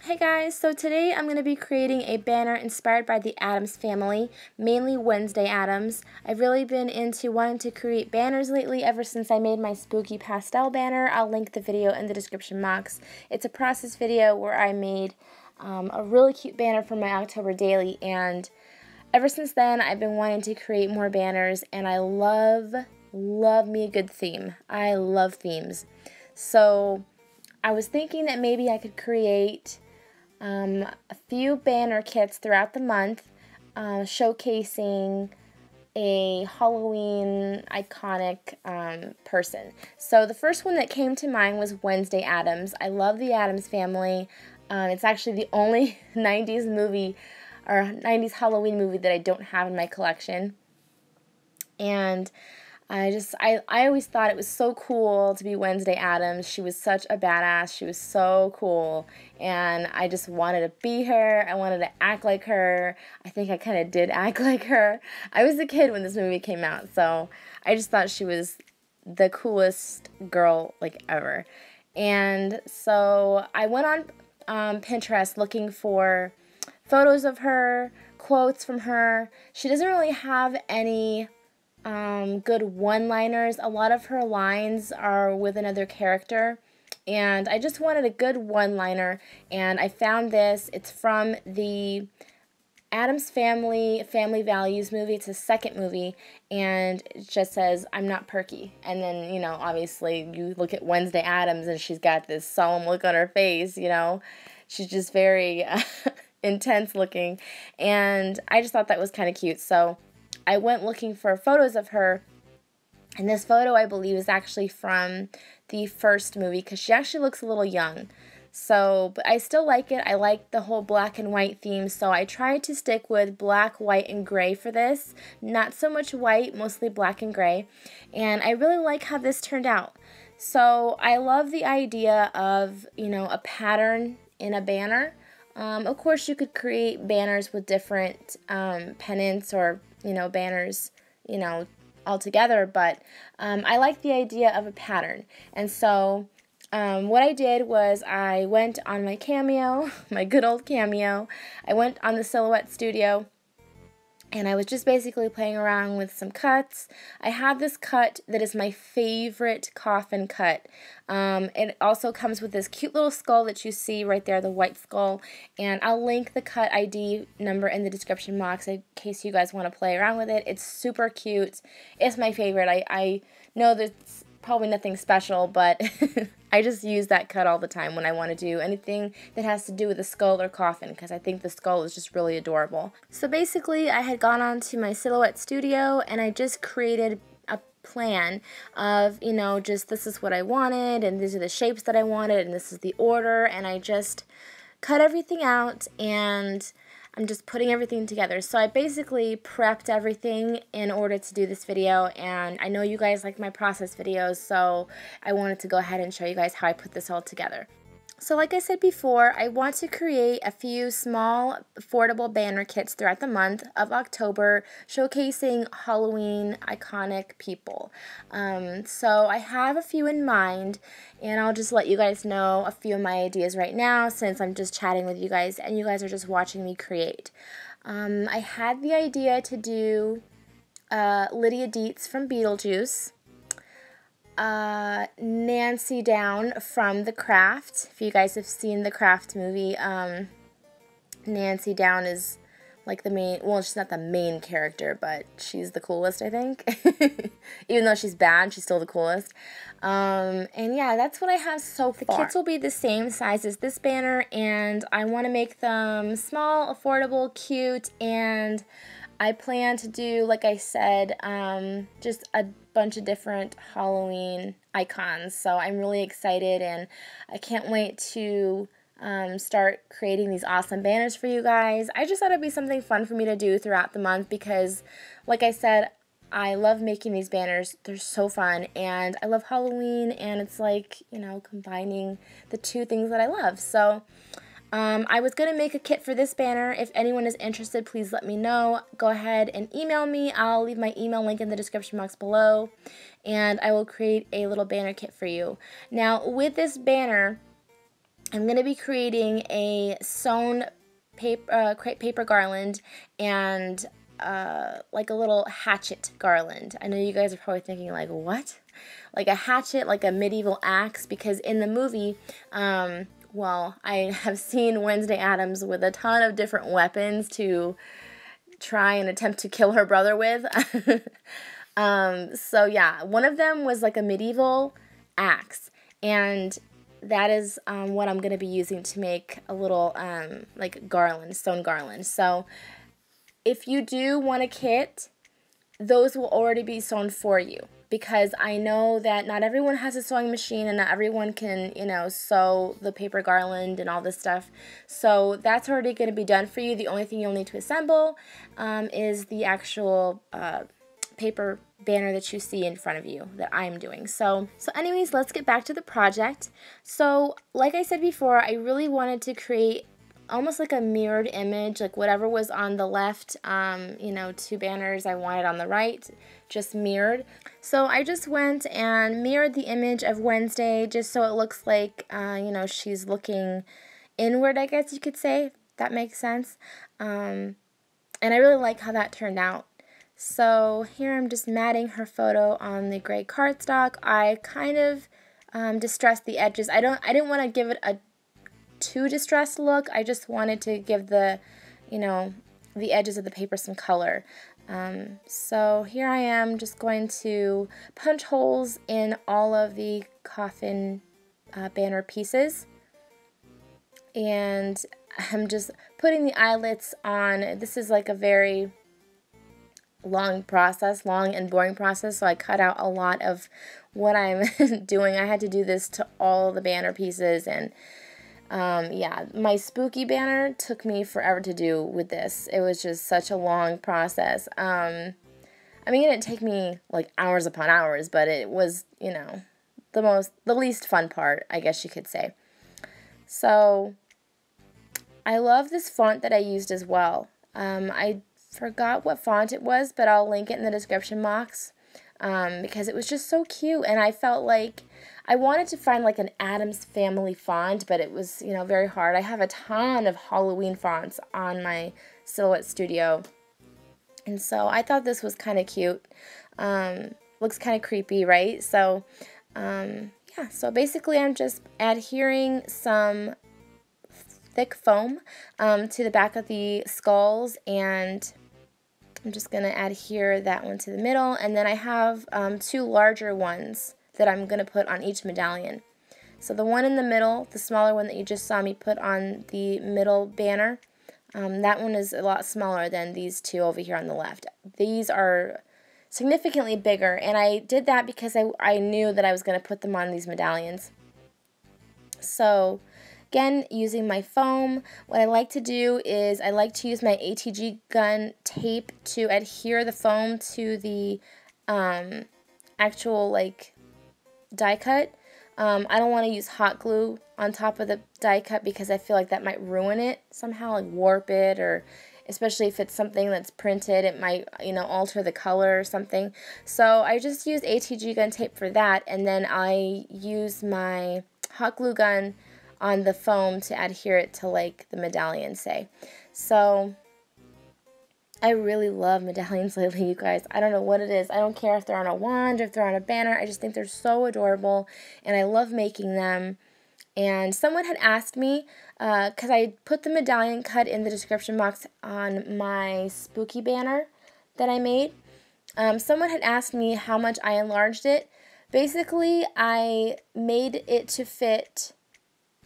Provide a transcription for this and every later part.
Hey guys, so today I'm going to be creating a banner inspired by the Addams family, mainly Wednesday Addams. I've really been into wanting to create banners lately ever since I made my spooky pastel banner. I'll link the video in the description box. It's a process video where I made a really cute banner for my October daily, and ever since then I've been wanting to create more banners, and I love me a good theme. I love themes. So I was thinking that maybe I could create a few banner kits throughout the month showcasing a Halloween iconic person. So the first one that came to mind was Wednesday Addams. I love the Addams family. It's actually the only 90s movie or 90s Halloween movie that I don't have in my collection. And I always thought it was so cool to be Wednesday Addams. She was such a badass. She was so cool. And I just wanted to be her. I wanted to act like her. I think I kind of did act like her. I was a kid when this movie came out, so I just thought she was the coolest girl, like, ever. And so I went on Pinterest looking for photos of her, quotes from her. She doesn't really have any good one-liners. A lot of her lines are with another character, and I just wanted a good one-liner, and I found this. It's from the Addams Family Values movie. It's the second movie, and it just says, "I'm not perky." And then, you know, obviously you look at Wednesday Addams and she's got this solemn look on her face, you know. She's just very intense looking, and I just thought that was kind of cute. So I went looking for photos of her, and this photo, I believe, is actually from the first movie because she actually looks a little young. So, but I still like it. I like the whole black and white theme, so I tried to stick with black, white, and gray for this. Not so much white, mostly black and gray, and I really like how this turned out. So I love the idea of, you know, a pattern in a banner. Of course, you could create banners with different pennants or, you know, banners, you know, all together, but I like the idea of a pattern. And so what I did was I went on my Cameo, my good old Cameo. I went on the Silhouette Studio, and I was just basically playing around with some cuts. I have this cut that is my favorite coffin cut. It also comes with this cute little skull that you see right there, the white skull. And I'll link the cut ID number in the description box in case you guys want to play around with it. It's super cute. It's my favorite. I know that's probably nothing special, but I just use that cut all the time when I want to do anything that has to do with a skull or coffin, because I think the skull is just really adorable. So basically, I had gone on to my Silhouette Studio, and I just created a plan of, you know, just this is what I wanted, and these are the shapes that I wanted, and this is the order, and I just cut everything out, and I'm just putting everything together. So I basically prepped everything in order to do this video, and I know you guys like my process videos, so I wanted to go ahead and show you guys how I put this all together. So like I said before, I want to create a few small, affordable banner kits throughout the month of October showcasing Halloween iconic people. So I have a few in mind, and I'll just let you guys know a few of my ideas right now since I'm just chatting with you guys and you guys are just watching me create. I had the idea to do Lydia Dietz from Beetlejuice, Nancy Down from The Craft. If you guys have seen the Craft movie, Nancy Down is like the main, well, she's not the main character, but she's the coolest, I think. Even though she's bad, she's still the coolest. And yeah, that's what I have so far. The kits will be the same size as this banner, and I want to make them small, affordable, cute, and I plan to do, like I said, just a bunch of different Halloween icons. So I'm really excited, and I can't wait to start creating these awesome banners for you guys. I just thought it'd be something fun for me to do throughout the month because, like I said, I love making these banners. They're so fun, and I love Halloween, and it's like, you know, combining the two things that I love. So I was going to make a kit for this banner. If anyone is interested, please let me know. Go ahead and email me. I'll leave my email link in the description box below, and I will create a little banner kit for you. Now, with this banner, I'm going to be creating a sewn crepe paper garland and like a little hatchet garland. I know you guys are probably thinking like, what? Like a hatchet, like a medieval axe, because in the movie, well, I have seen Wednesday Addams with a ton of different weapons to try and attempt to kill her brother with. So yeah, one of them was like a medieval axe, and that is what I'm going to be using to make a little like garland, sewn garland. So if you do want a kit, those will already be sewn for you, because I know that not everyone has a sewing machine and not everyone can, you know, sew the paper garland and all this stuff. So that's already going to be done for you. The only thing you'll need to assemble is the actual paper banner that you see in front of you that I'm doing. So anyways, let's get back to the project. So like I said before, I really wanted to create almost like a mirrored image, like whatever was on the left, you know, 2 banners I wanted on the right, just mirrored. So I just went and mirrored the image of Wednesday just so it looks like, you know, she's looking inward, I guess you could say, if that makes sense. And I really like how that turned out. So here I'm just matting her photo on the gray cardstock. I kind of distressed the edges. I didn't want to give it a too distressed look. I just wanted to give the, you know, the edges of the paper some color. So here I am just going to punch holes in all of the coffin banner pieces, and I'm just putting the eyelets on. This is like a very long and boring process, so I cut out a lot of what I'm doing. I had to do this to all the banner pieces, and yeah, my spooky banner took me forever to do with this. It was just such a long process. I mean, it didn't take me like hours upon hours, but it was, you know, the least fun part, I guess you could say. So I love this font that I used as well. I forgot what font it was, but I'll link it in the description box, because it was just so cute, and I felt like I wanted to find like an Addams Family font, but it was, you know, very hard. I have a ton of Halloween fonts on my Silhouette Studio, and so I thought this was kind of cute. Looks kind of creepy, right? So yeah, so basically I'm just adhering some thick foam to the back of the skulls, and I'm just going to adhere that one to the middle, and then I have 2 larger ones that I'm going to put on each medallion. So the one in the middle, the smaller one that you just saw me put on the middle banner, that one is a lot smaller than these 2 over here on the left. These are significantly bigger, and I did that because I knew that I was going to put them on these medallions. So again, using my foam, what I like to do is I like to use my ATG gun tape to adhere the foam to the actual like die cut. I don't want to use hot glue on top of the die cut because I feel like that might ruin it somehow, like warp it, or especially if it's something that's printed, it might, you know, alter the color or something. So I just use ATG gun tape for that, and then I use my hot glue gun on the foam to adhere it to like the medallion, say. So I really love medallions lately, you guys. I don't know what it is. I don't care if they're on a wand or if they're on a banner. I just think they're so adorable, and I love making them. And someone had asked me, because I put the medallion cut in the description box on my spooky banner that I made. Someone had asked me how much I enlarged it. Basically, I made it to fit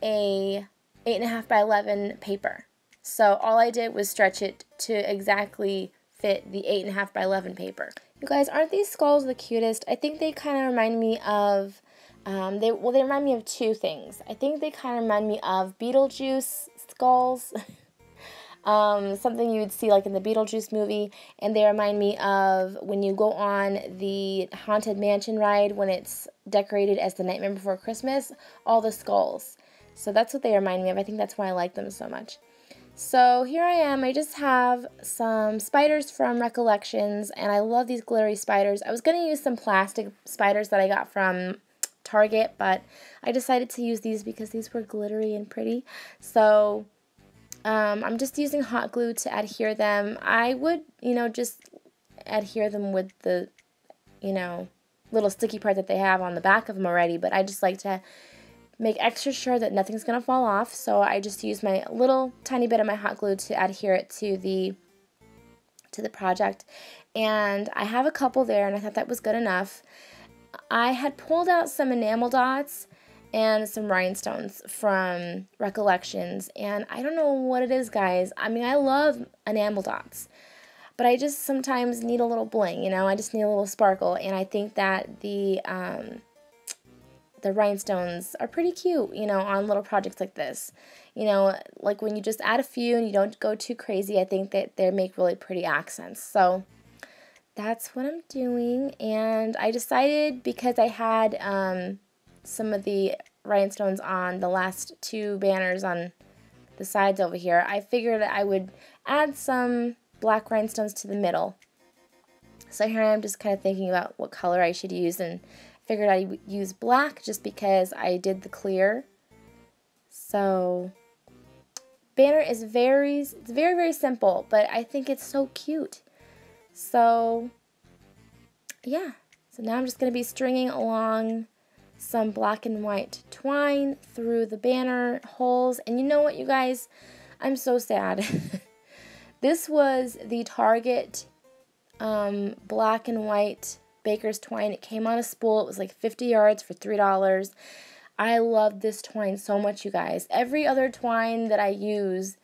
a 8.5 by 11 paper. So all I did was stretch it to exactly fit the 8.5 by 11 paper. You guys, aren't these skulls the cutest? I think they kind of remind me of, they remind me of 2 things. I think they kind of remind me of Beetlejuice skulls, something you would see like in the Beetlejuice movie, and they remind me of when you go on the Haunted Mansion ride when it's decorated as the Nightmare Before Christmas, all the skulls. So that's what they remind me of. I think that's why I like them so much. So here I am. I just have some spiders from Recollections, and I love these glittery spiders. I was going to use some plastic spiders that I got from Target, but I decided to use these because these were glittery and pretty. So I'm just using hot glue to adhere them. I would, just adhere them with the, little sticky part that they have on the back of them already, but I just like to make extra sure that nothing's going to fall off, so I just use my little tiny bit of my hot glue to adhere it to the project. And I have a couple there, and I thought that was good enough. I had pulled out some enamel dots and some rhinestones from Recollections, and I don't know what it is, guys. I mean, I love enamel dots, but I just sometimes need a little bling, I just need a little sparkle, and I think that the rhinestones are pretty cute, on little projects like this. Like when you just add a few and you don't go too crazy, I think that they make really pretty accents. So that's what I'm doing, and I decided, because I had some of the rhinestones on the last two banners on the sides over here, I figured that I would add some black rhinestones to the middle. So here I am just kind of thinking about what color I should use, and figured I'd use black just because I did the clear. So banner is very, very simple, but I think it's so cute. So yeah, so now I'm just going to be stringing along some black and white twine through the banner holes. And you know what, you guys? I'm so sad. This was the Target black and white baker's twine. It came on a spool. It was like 50 yards for $3. I love this twine so much, you guys. Every other twine that I use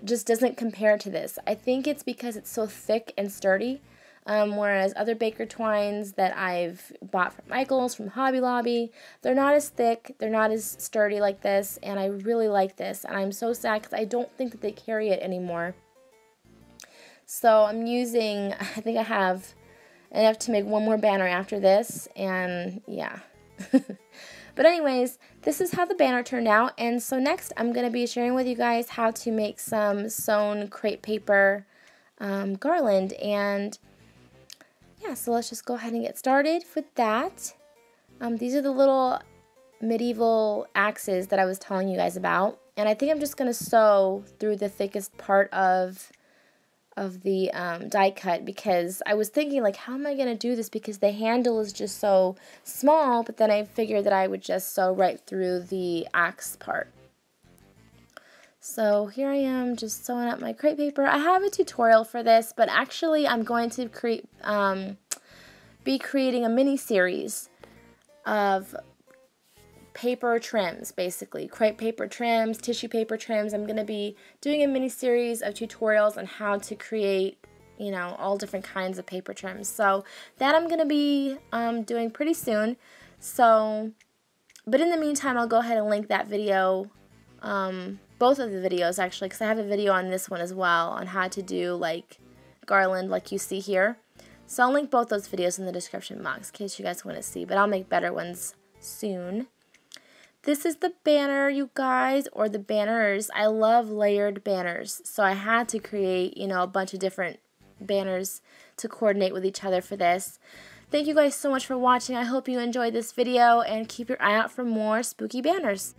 just doesn't compare to this. I think it's because it's so thick and sturdy. Whereas other baker twines that I've bought from Michael's, from Hobby Lobby, they're not as thick, they're not as sturdy like this, and I really like this. And I'm so sad because I don't think that they carry it anymore. So I'm using, I think I have enough to make one more banner after this, and yeah. But anyways, this is how the banner turned out, and so next I'm going to be sharing with you guys how to make some sewn crepe paper garland. And yeah, so let's just go ahead and get started with that. These are the little medieval axes that I was telling you guys about, and I think I'm just going to sew through the thickest part of the die cut, because I was thinking, like, how am I going to do this, because the handle is just so small, but then I figured that I would just sew right through the axe part. So here I am just sewing up my crepe paper. I have a tutorial for this, but actually I'm going to be creating a mini series of paper trims, basically crepe paper trims, tissue paper trims. I'm going to be doing a mini series of tutorials on how to create, all different kinds of paper trims. So that I'm going to be doing pretty soon. So, but in the meantime, I'll go ahead and link that video, both of the videos actually, because I have a video on this one as well on how to do like garland like you see here. So I'll link both those videos in the description box in case you guys want to see, but I'll make better ones soon. This is the banner, you guys, or the banners. I love layered banners, so I had to create, a bunch of different banners to coordinate with each other for this. Thank you guys so much for watching. I hope you enjoyed this video, and keep your eye out for more spooky banners.